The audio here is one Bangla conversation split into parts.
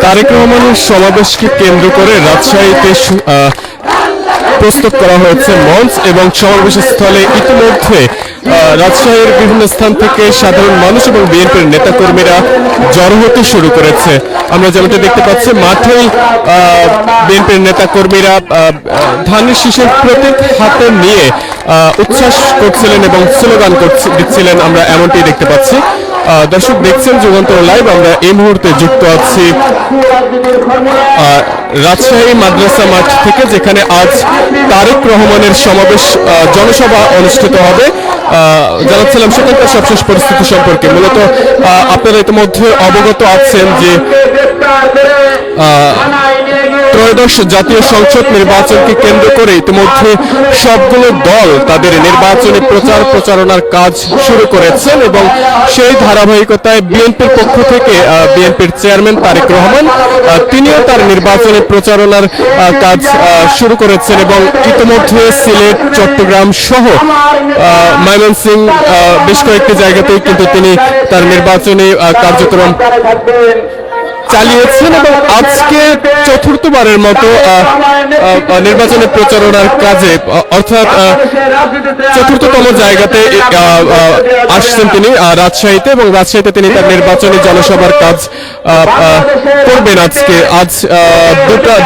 তারেক রহমানের সমাবেশকে কেন্দ্র করে রাজশাহীতে প্রস্তুত করা হয়েছে মঞ্চ এবং সমাবেশ স্থলে ইতিমধ্যে রাজশাহীর বিভিন্ন স্থান থেকে সাধারণ মানুষ এবং বিএনপির নেতাকর্মীরা জড়ো হতে শুরু করেছে। আমরা যেমনটা দেখতে পাচ্ছি মাঠেই বিএনপির নেতাকর্মীরা ধানের শীষের প্রতীক হাতে নিয়ে উচ্ছ্বাস করছিলেন এবং স্লোগান দিচ্ছিলেন, আমরা এমনটি দেখতে পাচ্ছি। দর্শক দেখছেন যুগান্তর লাইভ। আমরা এই মুহূর্তে যুক্ত আছি রাজশাহী মাদ্রাসা মাঠ থেকে, যেখানে আজ তারেক রহমানের সমাবেশ জনসভা অনুষ্ঠিত হবে। জানাচ্ছিলাম সেখানকার সবশেষ পরিস্থিতি সম্পর্কে। মূলত আপনারা ইতিমধ্যে অবগত আছেন যে ত্রয়োদশ জাতীয় সংসদ নির্বাচনকে কেন্দ্র করে ইতিমধ্যে সবগুলো দল তাদের নির্বাচনী প্রচারণার কাজ শুরু করেছেন এবং সেই ধারাবাহিকতায় বিএনপির পক্ষ থেকে বিএনপির চেয়ারম্যান তারেক রহমান তিনিও তার নির্বাচনী প্রচারণার কাজ শুরু করেছেন এবং ইতিমধ্যে সিলেট, চট্টগ্রাম সহ ময়মনসিংহ বেশ কয়েকটি জায়গাতেই কিন্তু তিনি তার নির্বাচনী কার্যক্রম চালিয়েছেন এবং আজকে চতুর্থবারের মতো নির্বাচনী প্রচারণার কাজে অর্থাৎ চতুর্থতম জায়গাতে আসছেন তিনি রাজশাহীতে, এবং রাজশাহীতে তিনি তার নির্বাচনী জনসভার কাজ করবেন। আজ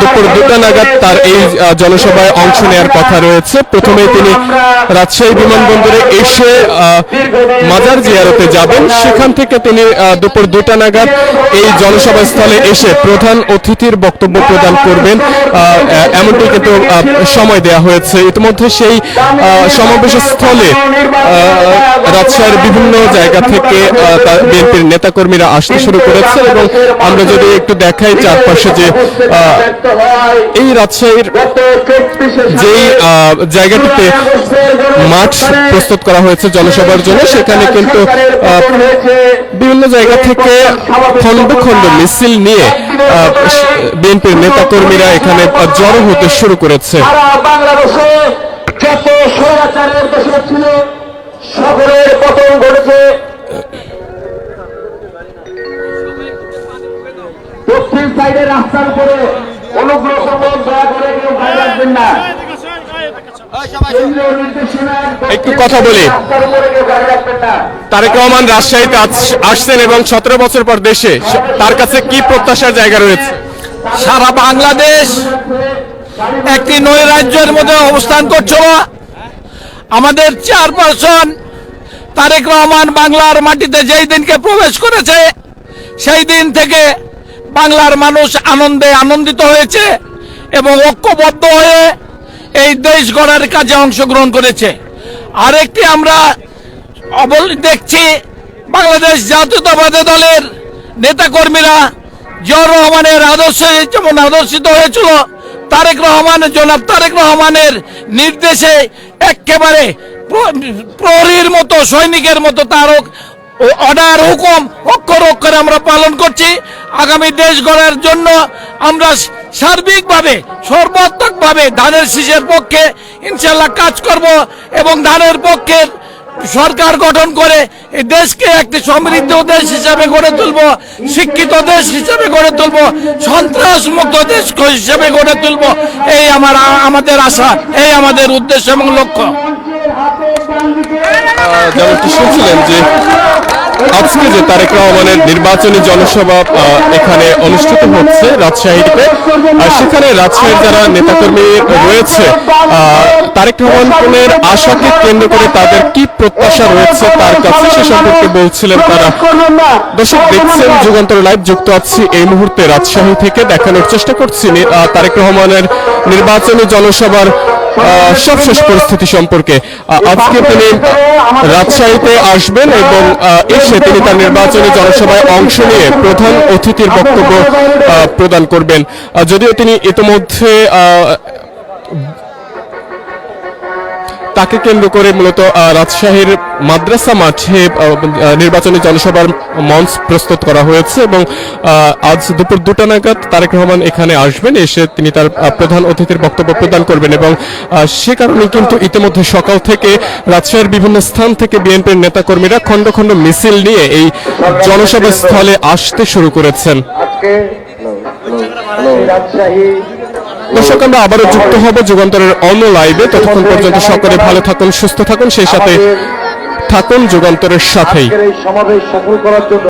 দুপুর 2টা নাগাদ তার এই জনসভায় অংশ নেওয়ার কথা রয়েছে। প্রথমে তিনি রাজশাহী বিমানবন্দরে এসে মাজার জিয়ারতে যাবেন, সেখান থেকে তিনি দুপুর 2টা নাগাদ এই জনসভা স্থলে এসে প্রধান অতিথির বক্তব্য প্রদান করবেন, এমনটি কিন্তু সময় দেওয়া হয়েছে। ইতিমধ্যে সেই সমাবেশ স্থলে রাজশাহীর বিভিন্ন জায়গা থেকে বিএনপির নেতাকর্মীরা আসতে শুরু করেছে এবং আমরা যদি একটু দেখাই চারপাশে যে এই রাজশাহীর যেই জায়গাটিতে মাঠ প্রস্তুত করা হয়েছে জনসভার জন্য, সেখানে কিন্তু বিভিন্ন জায়গা থেকে খন্ড খন্ড মিছিল নিয়ে বিএনপির নেতাকর্মীরা এখানে জড়ো হতে শুরু করেছে। বাংলাদেশে যত স্বৈরাচারের দেশে ছিল সকলের পতন ঘটেছে। দক্ষিণ সাইডের রাস্তার উপরে অনুগ্রহ করবেন, দয়া করে কেউ গায়ে রাখবেন না। একটু কথা বলি, তারেক রহমান রাজশাহীতে আসছেন এবং 17 বছর পর দেশে, তার কাছে কি প্রত্যাশার জায়গা রয়েছে? সারা বাংলাদেশ একটি নৈরাজ্যের মধ্যে অবস্থান করছিল। আমাদের চেয়ারপারসন তারেক রহমান বাংলার মাটিতে যেই দিনকে প্রবেশ করেছে সেই দিন থেকে বাংলার মানুষ আনন্দে আনন্দিত হয়েছে এবং ঐক্যবদ্ধ হয়ে এই দেশ গড়ার কাজে অংশগ্রহণ করেছে। আরেকটি আমরা দেখছি বাংলাদেশ জাতীয়তাবাদী দলের নেতাকর্মীরা জিয়াউর রহমানের আদর্শে যেমন আদর্শিত হয়েছিল, জনাব তারেক রহমানের নির্দেশে একেবারে প্রহরীর মতো, সৈনিকের মতো তার অর্ডার হুকুম অক্ষর অক্ষরে আমরা পালন করছি। আগামী দেশ গড়ার জন্য আমরা সার্বিকভাবে সর্বাত্মকভাবে ধানের শীষের পক্ষে ইনশাল্লাহ কাজ করব এবং ধানের পক্ষে সরকার গঠন করে এই দেশকে একটি সমৃদ্ধ দেশ হিসেবে গড়ে তুলব, শিক্ষিত দেশ হিসেবে গড়ে তুলব, সন্ত্রাস মুক্ত দেশ হিসেবে গড়ে তুলব। এই আমাদের আশা, এই আমাদের উদ্দেশ্য এবং লক্ষ্য। যেমনটি শুনছিলেন যে আজকে যে তারেক রহমানের নির্বাচনী জনসভা এখানে অনুষ্ঠিত হচ্ছে রাজশাহীতে, সেখানে রাজশাহীর যারা নেতাকর্মী রয়েছে তারেক রহমানের আশাকে কেন্দ্র করে তাদের কি প্রত্যাশা রয়েছে তার কাছে, সে সম্পর্কে বলছিলেন তারা। দর্শক দেখছেন যুগান্তর লাইভ, যুক্ত আছি এই মুহূর্তে রাজশাহী থেকে, দেখানোর চেষ্টা করছি তারেক রহমানের নির্বাচনী জনসভার সবশেষ পরিস্থিতি সম্পর্কে। আজকে তিনি রাজশাহীতে আসবেন এবং এসে তিনি তার নির্বাচনী জনসভায় অংশ নিয়ে প্রধান অতিথির বক্তব্য প্রদান করবেন। যদিও তিনি ইতিমধ্যে তাকে কেন্দ্র করে মূলত রাজশাহীর মাদ্রাসা মাঠে নির্বাচনী জনসভার মঞ্চ প্রস্তুত করা হয়েছে এবং আজ দুপুর 2টা নাগাদ তারেক রহমান এখানে আসবেন, এসে তিনি তার প্রধান অতিথির বক্তব্য প্রদান করবেন এবং সে কারণে কিন্তু ইতিমধ্যে সকাল থেকে রাজশাহীর বিভিন্ন স্থান থেকে বিএনপির নেতাকর্মীরা খণ্ড খণ্ড মিছিল নিয়ে এই জনসভা স্থলে আসতে শুরু করেছেন। দর্শক, আমরা আবারও যুক্ত হব যুগান্তরের অন্য লাইভে। ততক্ষণ পর্যন্ত সকলে ভালো থাকুন, সুস্থ থাকুন, সেই সাথে থাকুন যুগান্তরের সাথেই। সমাবেশ সফল করার জন্য